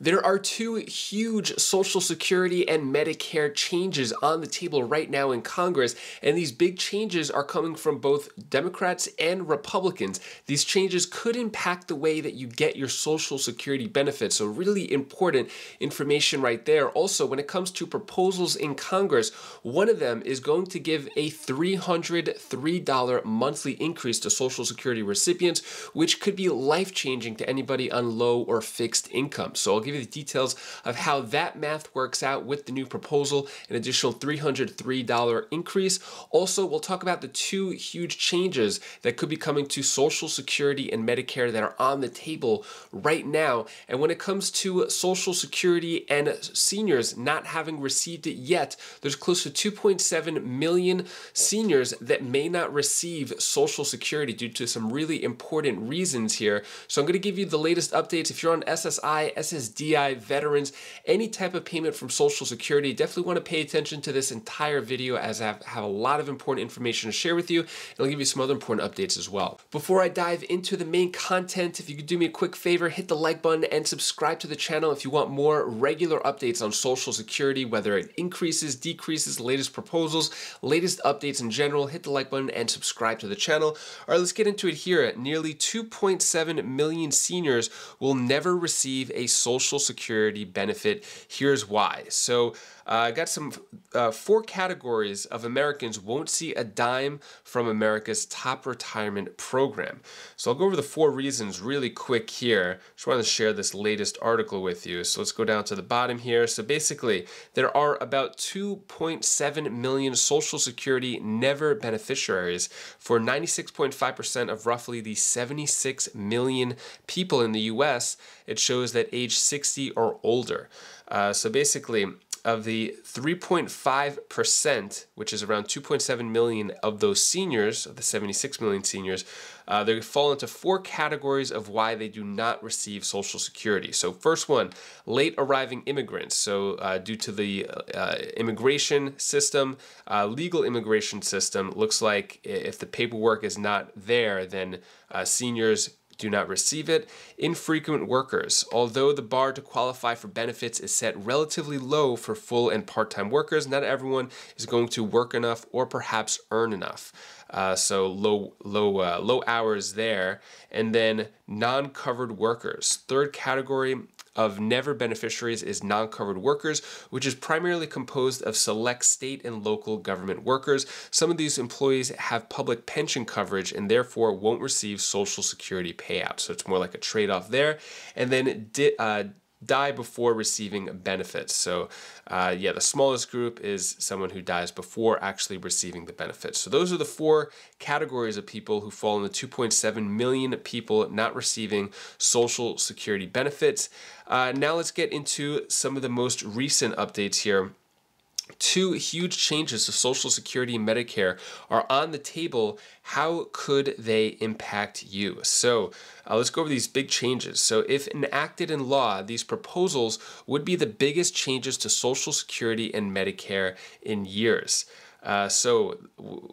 There are two huge Social Security and Medicare changes on the table right now in Congress, and these big changes are coming from both Democrats and Republicans. These changes could impact the way that you get your Social Security benefits, so really important information right there. Also, when it comes to proposals in Congress, one of them is going to give a $303 monthly increase to Social Security recipients, which could be life-changing to anybody on low or fixed income. So I'll give you the details of how that math works out with the new proposal, an additional $303 increase. Also, we'll talk about the two huge changes that could be coming to Social Security and Medicare that are on the table right now. And when it comes to Social Security and seniors not having received it yet, there's close to 2.7 million seniors that may not receive Social Security due to some really important reasons here. So I'm going to give you the latest updates. If you're on SSI, SSDI, veterans, any type of payment from Social Security, definitely want to pay attention to this entire video as I have a lot of important information to share with you, and I'll give you some other important updates as well. Before I dive into the main content, if you could do me a quick favor, hit the like button and subscribe to the channel if you want more regular updates on Social Security, whether it increases, decreases, latest proposals, latest updates in general. Hit the like button and subscribe to the channel. All right, let's get into it here. Nearly 2.7 million seniors will never receive a Social Security benefit. Here's why. So I got some 4 categories of Americans won't see a dime from America's top retirement program. So I'll go over the 4 reasons really quick here. Just wanted to share this latest article with you. So let's go down to the bottom here. So basically, there are about 2.7 million Social Security never beneficiaries for 96.5% of roughly the 76 million people in the US. It shows that age 60 or older. So basically, of the 3.5%, which is around 2.7 million of those seniors, of the 76 million seniors, they fall into 4 categories of why they do not receive Social Security. So first one, late arriving immigrants. So due to the immigration system, legal immigration system, looks like if the paperwork is not there, then seniors do not receive it. Infrequent workers. Although the bar to qualify for benefits is set relatively low for full and part-time workers, not everyone is going to work enough or perhaps earn enough. So low hours there. And then non-covered workers. Third category of never beneficiaries is non-covered workers, which is primarily composed of select state and local government workers. Some of these employees have public pension coverage and therefore won't receive Social Security payouts. So it's more like a trade-off there. And then die before receiving benefits. So yeah, the smallest group is someone who dies before actually receiving the benefits. So those are the 4 categories of people who fall in the 2.7 million people not receiving Social Security benefits. Now let's get into some of the most recent updates here. 2 huge changes to Social Security and Medicare are on the table. How could they impact you? So let's go over these big changes. So if enacted in law, these proposals would be the biggest changes to Social Security and Medicare in years. So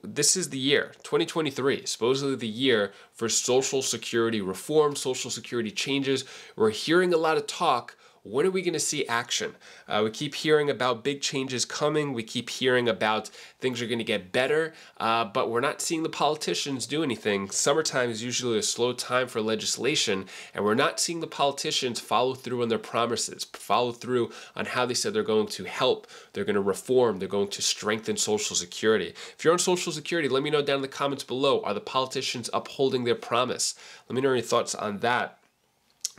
this is the year, 2023, supposedly the year for Social Security reform, Social Security changes. We're hearing a lot of talk. When are we going to see action? We keep hearing about big changes coming. We keep hearing about things are going to get better, but we're not seeing the politicians do anything. Summertime is usually a slow time for legislation, and we're not seeing the politicians follow through on their promises, follow through on how they said they're going to help, they're going to reform, they're going to strengthen Social Security. If you're on Social Security, let me know down in the comments below. Are the politicians upholding their promise? Let me know your thoughts on that.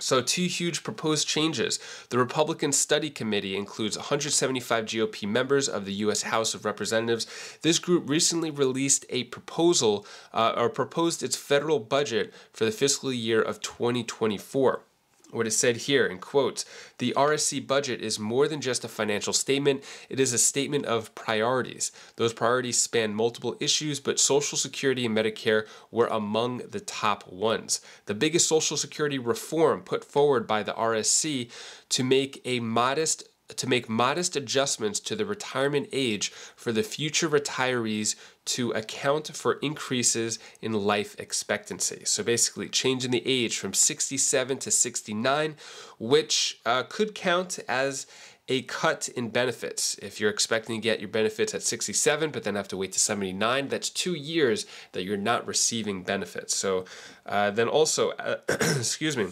So 2 huge proposed changes. The Republican Study Committee includes 175 GOP members of the U.S. House of Representatives. This group recently released a proposal or proposed its federal budget for the fiscal year of 2024. What is said here in quotes, the RSC budget is more than just a financial statement. It is a statement of priorities. Those priorities span multiple issues, but Social Security and Medicare were among the top ones. The biggest Social Security reform put forward by the RSC to make a modest to make modest adjustments to the retirement age for the future retirees to account for increases in life expectancy. So basically changing the age from 67 to 69, which could count as a cut in benefits. If you're expecting to get your benefits at 67, but then have to wait to 79, that's 2 years that you're not receiving benefits. So then also, excuse me,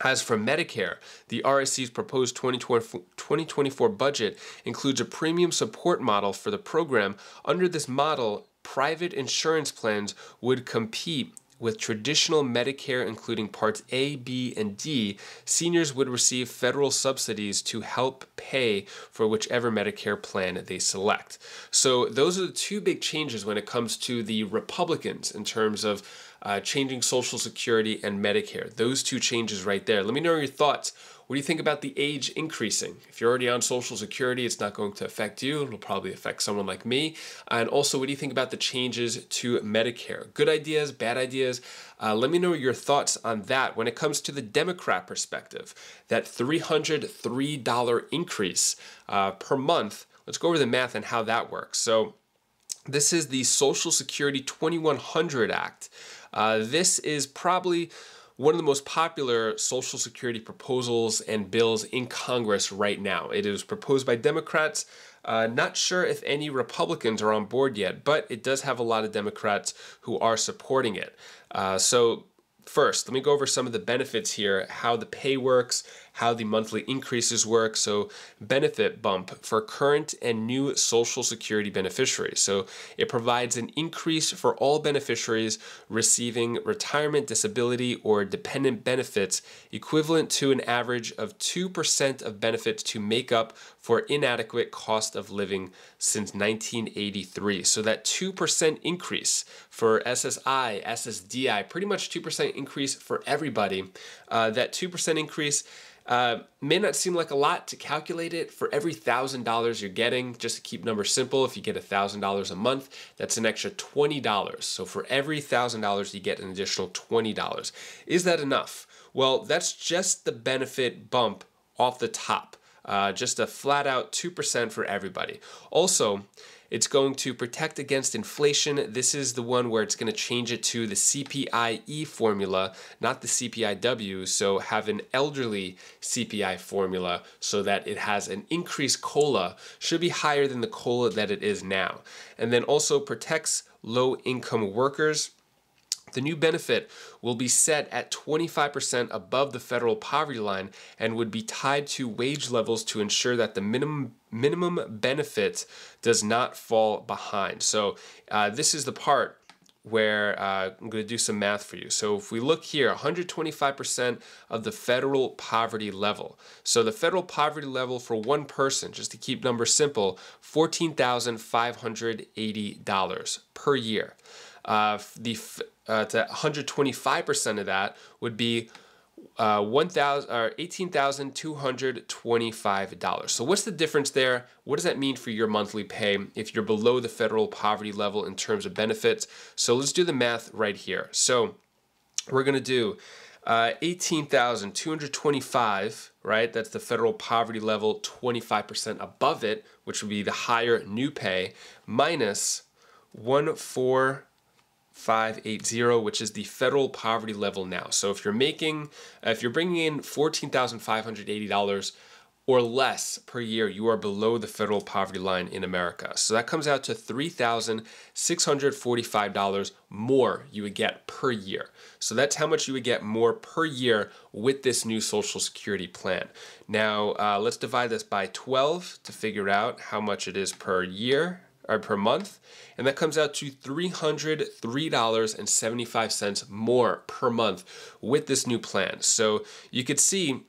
as for Medicare, the RSC's proposed 2024 budget includes a premium support model for the program. Under this model, private insurance plans would compete with traditional Medicare, including Parts A, B, and D. Seniors would receive federal subsidies to help pay for whichever Medicare plan they select. So those are the two big changes when it comes to the Republicans in terms of changing Social Security and Medicare. Those two changes right there. Let me know your thoughts. What do you think about the age increasing? If you're already on Social Security, it's not going to affect you. It'll probably affect someone like me. And also, what do you think about the changes to Medicare? Good ideas, bad ideas? Let me know your thoughts on that. When it comes to the Democrat perspective, that $303 increase per month, let's go over the math and how that works. So this is the Social Security 2100 Act. This is probably one of the most popular Social Security proposals and bills in Congress right now. It is proposed by Democrats. Not sure if any Republicans are on board yet, but it does have a lot of Democrats who are supporting it. So first, let me go over some of the benefits here, how the pay works, how the monthly increases work. So benefit bump for current and new Social Security beneficiaries. So it provides an increase for all beneficiaries receiving retirement, disability, or dependent benefits equivalent to an average of 2% of benefits to make up for inadequate cost of living since 1983. So that 2% increase for SSI, SSDI, pretty much 2% increase for everybody. That 2% increase may not seem like a lot to calculate it. For every $1,000 you're getting, just to keep numbers simple, if you get $1,000 a month, that's an extra $20. So for every $1,000 you get an additional $20. Is that enough? Well, that's just the benefit bump off the top. Just a flat out 2% for everybody. Also, it's going to protect against inflation. This is the one where it's going to change it to the CPIE formula, not the CPIW. So have an elderly CPI formula so that it has an increased COLA, should be higher than the COLA that it is now. And then also protects low-income workers. The new benefit will be set at 25% above the federal poverty line and would be tied to wage levels to ensure that the minimum benefit does not fall behind. So this is the part where I'm going to do some math for you. So if we look here, 125% of the federal poverty level. So the federal poverty level for one person, just to keep numbers simple, $14,580 per year. To 125% of that would be $18,225. So what's the difference there? What does that mean for your monthly pay if you're below the federal poverty level in terms of benefits? So let's do the math right here. So we're going to do 18,225, right? That's the federal poverty level, 25% above it, which would be the higher new pay, minus 14580, which is the federal poverty level now. So if you're bringing in $14,580 or less per year, you are below the federal poverty line in America. So that comes out to $3,645 more you would get per year. So that's how much you would get more per year with this new Social Security plan. Now, let's divide this by 12 to figure out how much it is per year or per month. And that comes out to $303.75 more per month with this new plan. So you could see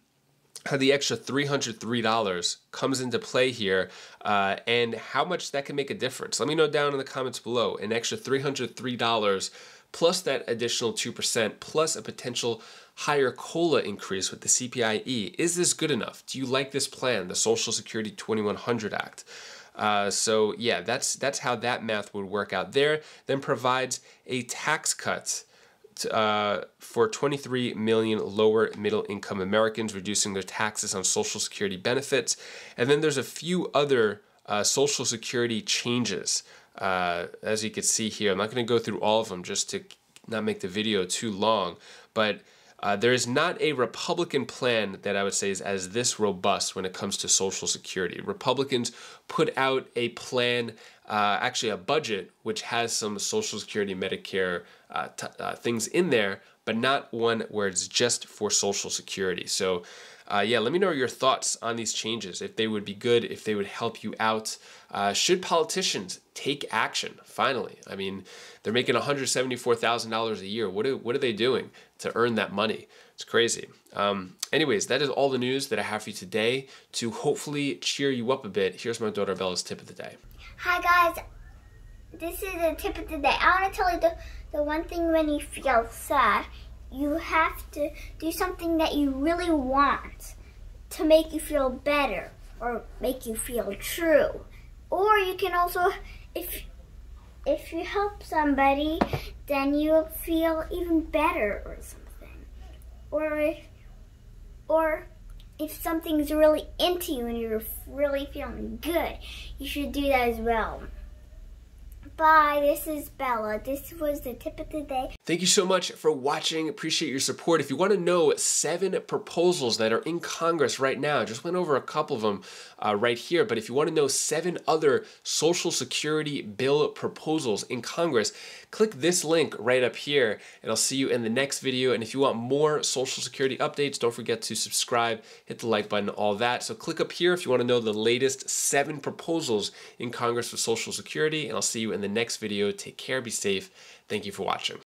how the extra $303 comes into play here and how much that can make a difference. Let me know down in the comments below. An extra $303 plus that additional 2% plus a potential higher COLA increase with the CPIE. Is this good enough? Do you like this plan, the Social Security 2100 Act? So yeah, that's how that math would work out there. Then provides a tax cut for 23 million lower middle income Americans, reducing their taxes on Social Security benefits. And then there's a few other Social Security changes. As you can see here, I'm not going to go through all of them just to not make the video too long, but there is not a Republican plan that I would say is as this robust when it comes to Social Security. Republicans put out a plan, actually a budget, which has some Social Security, Medicare things in there, but not one where it's just for Social Security. So yeah, let me know your thoughts on these changes, if they would be good, if they would help you out. Should politicians take action, finally? I mean, they're making $174,000 a year. What are they doing to earn that money? It's crazy. Anyways, that is all the news that I have for you today to hopefully cheer you up a bit. Here's my daughter Bella's tip of the day. Hi guys, this is the tip of the day. I want to tell you the one thing when you feel sad, you have to do something that you really want to make you feel better or make you feel true. Or you can also, if you help somebody, then you'll feel even better or something. Or if something's really into you and you're really feeling good, you should do that as well. Bye, this is Bella. This was the tip of the day. Thank you so much for watching. Appreciate your support. If you want to know 7 proposals that are in Congress right now, just went over a couple of them right here, but if you want to know 7 other Social Security bill proposals in Congress, click this link right up here, and I'll see you in the next video. And if you want more Social Security updates, don't forget to subscribe, hit the like button, all that. So click up here if you want to know the latest 7 proposals in Congress for Social Security, and I'll see you in the next video. Take care, be safe. Thank you for watching.